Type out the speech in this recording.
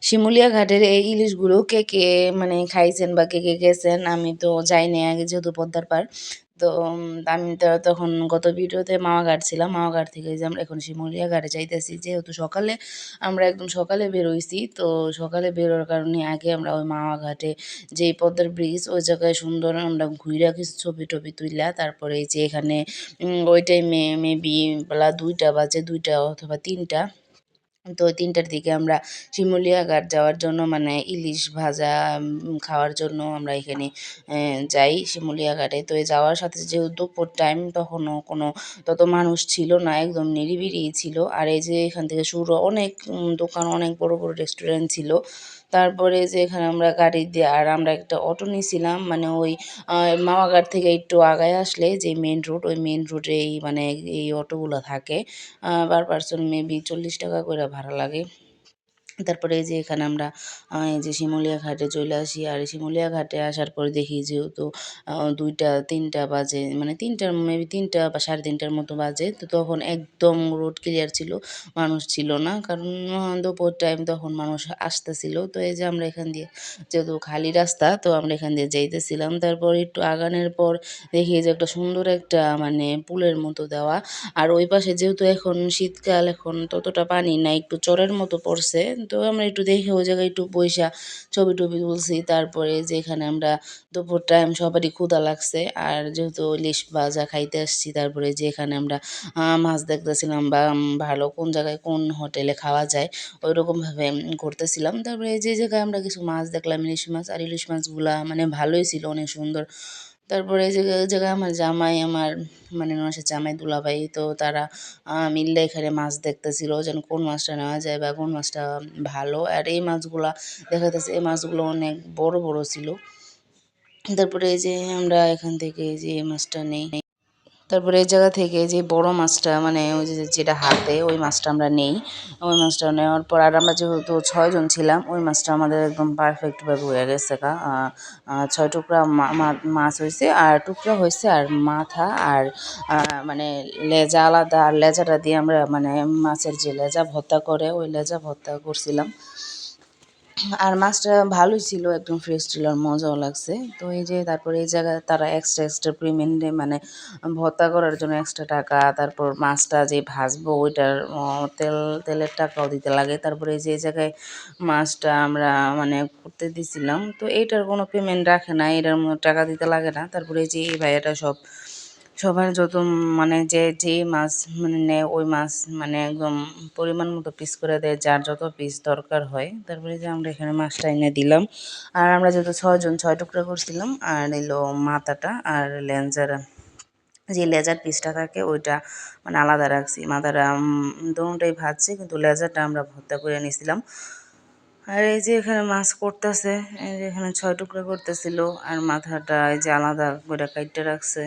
শিমুলিয়া ঘাটের এই ইলিশগুলো কে, কে মানে খাইছেন বা কে, কে গেছেন? আমি তো যাইনি আগে যেহেতু পদ্মার পাড়। তো আমি তো তখন গত ভিডিওতে মাওয়া ঘাট ছিলাম। মাওয়া ঘাট থেকে এই যে আমরা এখন শিমুলিয়া ঘাটে যাইতেছি। যেহেতু সকালে আমরা একদম সকালে বের হইছি। তো সকালে বের হওয়ার কারণে আগে আমরা ওই মাওয়া ঘাটে যেই পদ্মার ব্রিজ ওই জায়গায় সুন্দর আমরা ঘুইরা কিছু ছবি-টবি তুইলা তারপরে এই যে এখানে ওই টাইমে মেবি বেলা ২টা বাজে ২টা অথবা ৩টা। তো ৩টার দিকে আমরা শিমুলিয়া ঘাট যাওয়ার জন্য মানে ইলিশ ভাজা খাওয়ার জন্য আমরা এখানে যাই শিমুলিয়া ঘাটে। তো এই যাওয়ার সাথে যেহেতু দুপুর টাইম তখনও কোনো তত মানুষ ছিল না, একদম নিরিবিলি ছিল। আর এই যে এখান থেকে শুরু অনেক দোকান, অনেক বড়, বড় রেস্টুরেন্ট ছিল। তারপরে যে এখানে আমরা গাড়ি দিয়ে আর আমরা একটা অটো নিছিলাম মানে ওই আ মামাঘাট থেকে একটু আগায় আসলে যে মেইন রোড, ওই মেইন রোডেই মানে এই অটোগুলা থাকে। পার পারসন মেবি ৳৪০ কইরা ভাড়া লাগে। তারপরে এই যে এখানে আমরা এই যে শিমুলিয়া ঘাটে চইলে আসি। আর শিমুলিয়া ঘাটে আসার পরে দেখি যেহেতু ২টা ৩টা বাজে মানে ৩টার মেবি ৩টা বা ৩:৩০ মতো বাজে। তো তখন একদম রোড ক্লিয়ার ছিল। মানুষ ছিল না। কারণ দুপুর টাইম তখন মানুষ আসতেছিল। তো এই যে আমরা এখান দিয়ে যেহেতু খালি রাস্তা তো আমরা এখান দিয়ে যাইতেছিলাম। তারপর একটু আগানোর পর দেখি যে একটা সুন্দর একটা মানে পুলের মতো দেওয়া। আর ওই পাশে যেহেতু এখন শীতকাল, এখন ততটা পানি নাই, একটু চরের মতো পড়ছে। তো আমরা একটু দেখে ওই জায়গায় একটু বইসা ছবি-টবি তুলছি। তারপরে যে এখানে আমরা দুপুর টাইম সবারই ক্ষুধা লাগছে। আর যেহেতু ইলিশ ভাজা খাইতে আসছি, তারপরে যে এখানে আমরা মাছ দেখতেছিলাম বা ভালো কোন জায়গায় কোন হোটেলে খাওয়া যায়, ওইরকমভাবে ঘুরতেছিলাম। তারপরে যে জায়গায় আমরা কিছু মাছ দেখলাম ইলিশ মাছ, আর ইলিশ মাছগুলা মানে ভালোই ছিল, অনেক সুন্দর। তারপরে এই জায়গায় আমার জামাই আমার মানে ননাসের জামাই দুলাভাই তো তারা মিললে এখানে মাছ দেখতেছিল যেন কোন মাছটা নেওয়া যায় বা কোন মাছটা ভালো। আর এই মাছগুলা দেখা যাচ্ছে এই মাছগুলো অনেক বড়, বড় ছিল। তারপরে এই যে আমরা এখান থেকে এই যে এই মাছটা নেই। তারপরে এই জায়গা থেকে যে বড় মাছটা মানে ওই যে যেটা হাতে ওই মাছটা আমরা নেই। ওই মাছটা নেওয়ার পর আর আমরা যেহেতু ৬ জন ছিলাম ওই মাছটা আমাদের একদম পারফেক্টভাবে হয়ে গেছে গা। ৬ টুকরা মাছ হইছে আর টুকরা হইছে আর মাথা আর মানে লেজা আলাদা, আর লেজাটা দিয়ে আমরা মানে মাছের যে লেজা ভর্তা করে ওই লেজা ভর্তা করছিলাম। আর মাছটা ভালোই ছিল, একদম ফ্রেশ ছিল আর মজাও লাগছে। তো এই যে তারপরে এই জায়গায় তারা এক্সট্রা পেমেন্টে মানে ভর্তা করার জন্য এক্সট্রা টাকা, তারপর মাছটা যে ভাজবো ওইটার তেলের টাকাও দিতে লাগে। তারপরে এই যে এই জায়গায় মাছটা আমরা মানে করতে দিছিলাম। তো এইটার কোনো পেমেন্ট রাখে না, এটার টাকা দিতে লাগে না। তারপরে এই যে এই ভাইয়াটা সবার যত মানে যে মাছ মানে নেয় ওই মাছ মানে একদম পরিমাণ মতো পিস করে দেয়, যার যত পিস দরকার হয়। তারপরে যে আমরা এখানে মাছটা এনে দিলাম। আর আমরা যেহেতু ৬ জন ৬ টুকরা করছিলাম আর এলো মাথাটা আর যে লেজার পিসটা থাকে ওইটা মানে আলাদা রাখছি। মাথাটা দোনোটাই ভাজছি কিন্তু লেজারটা আমরা ভর্তা করে নিছিলাম। আর এই যে এখানে মাছ করতেছে, এই যে এখানে ৬ টুকরা করতেছিল আর মাথাটা এই যে আলাদা করে কাইট্টা রাখছে।